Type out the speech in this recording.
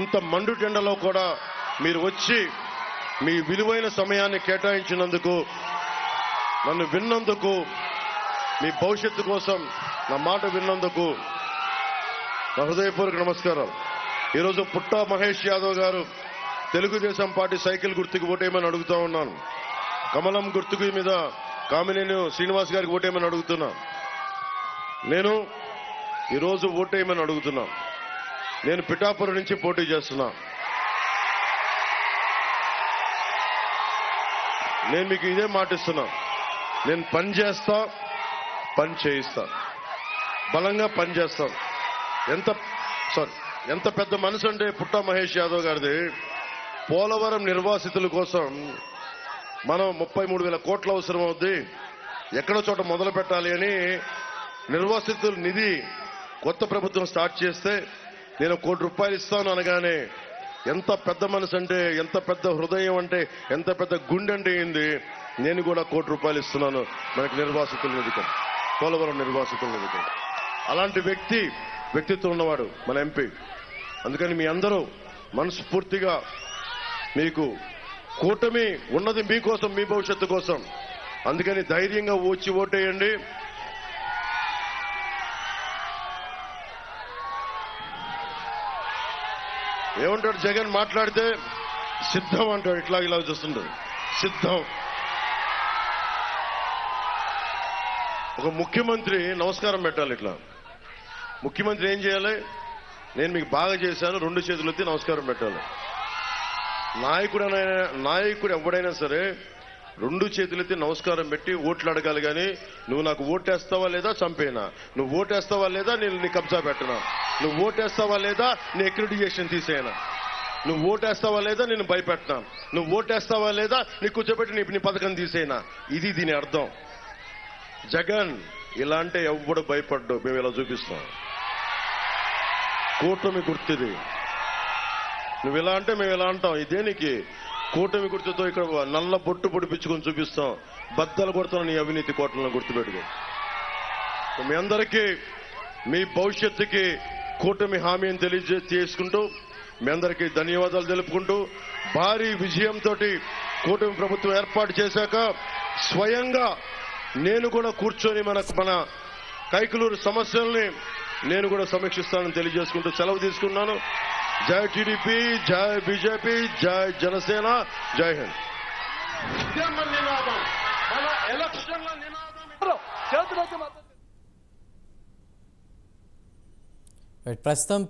ఇంత మండు టెండలో కూడా మీరు వచ్చి మీ విలువైన సమయాన్ని కేటాయించినందుకు, నన్ను విన్నందుకు, మీ భవిష్యత్తు కోసం నా మాట విన్నందుకు నా హృదయపూర్వక నమస్కారం. ఈరోజు పుట్టా మహేష్ యాదవ్ గారు తెలుగుదేశం పార్టీ సైకిల్ గుర్తుకు ఓటేయమని అడుగుతా ఉన్నాను. కమలం గుర్తుకు మీద కామినేని శ్రీనివాస్ గారికి ఓటేయమని అడుగుతున్నా. నేను ఈరోజు ఓటేయమని అడుగుతున్నా. నేను పిఠాపురం నుంచి పోటీ చేస్తున్నా. నేను మీకు ఇదే మాటిస్తున్నా. నేను పని చేస్తా, పని చేయిస్తా, బలంగా పని చేస్తాను. ఎంత పెద్ద మనసు అంటే పుట్టా మహేష్ యాదవ్ గారిది. పోలవరం నిర్వాసితుల కోసం మనం 33,000 కోట్ల అవసరం అవుద్ది, ఎక్కడో చోట మొదలు పెట్టాలి అని నిర్వాసితుల నిధి కొత్త ప్రభుత్వం స్టార్ట్ చేస్తే నేను ₹1 కోటి ఇస్తాను అనగానే ఎంత పెద్ద మనసు అంటే, ఎంత పెద్ద హృదయం అంటే, ఎంత పెద్ద గుండె అంటే ఏంది. నేను కూడా ₹1 కోటి ఇస్తున్నాను మనకి నిర్వాసితుల నిధికం, పోలవరం నిర్వాసితుల నిధికం. అలాంటి వ్యక్తిత్వం ఉన్నవాడు మన ఎంపీ. అందుకని మీ అందరూ మనస్ఫూర్తిగా, మీకు కూటమి ఉన్నది మీకోసం, మీ భవిష్యత్తు కోసం. అందుకని ధైర్యంగా వచ్చి ఓటేయండి. ఏమంటాడు జగన్ మాట్లాడితే? సిద్ధం అంటాడు. ఇలా చూస్తుంటాడు. సిద్ధం. ఒక ముఖ్యమంత్రి నమస్కారం పెట్టాలి. ఇట్లా ముఖ్యమంత్రి ఏం చేయాలి? నేను మీకు బాగా చేశాను, 2 చేతులు ఎత్తి నమస్కారం పెట్టాలి. నాయకుడు ఎవడైనా సరే 2 చేతులెత్తి నమస్కారం పెట్టి ఓట్లు అడగాలి. కానీ నువ్వు నాకు ఓటేస్తావా లేదా చంపేనా, నువ్వు ఓటేస్తావా లేదా నేను నీ కబ్జా పెట్టనా, నువ్వు ఓటేస్తావా లేదా నీ అక్రిడిటేషన్ తీసేయనా, నువ్వు ఓటేస్తావా లేదా నేను భయపెట్టనా, నువ్వు ఓటేస్తావా లేదా నీ కూర్చోబెట్టి నీ పథకం తీసేయనా, ఇది దీని అర్థం. జగన్ ఇలా అంటే ఎవ్వడు భయపడ్డు. మేము ఇలా చూపిస్తాం. కూటమి గుర్తుది. నువ్వు ఇలా అంటే మేము ఇలా అంటాం. ఇదేనికి కూటమి గుర్తుతో ఇక్కడ నల్ల బొట్టు పొడిపించుకొని చూపిస్తాం. బద్దలు కొడుతున్న నీ అవినీతి కోట్లను గుర్తుపెట్టుకో. మీ అందరికీ మీ భవిష్యత్తుకి కూటమి హామీని తెలియజేసుకుంటూ మీ అందరికీ ధన్యవాదాలు తెలుపుకుంటూ, భారీ విజయంతో కూటమి ప్రభుత్వం ఏర్పాటు చేశాక స్వయంగా నేను కూడా కూర్చొని మన కైకలూరు సమస్యల్ని నేను కూడా సమీక్షిస్తానని తెలియజేసుకుంటూ సెలవు తీసుకున్నాను. జై టీడీపీ, జై బీజేపీ, జై జనసేన, జై హింద్. ప్రస్తుతం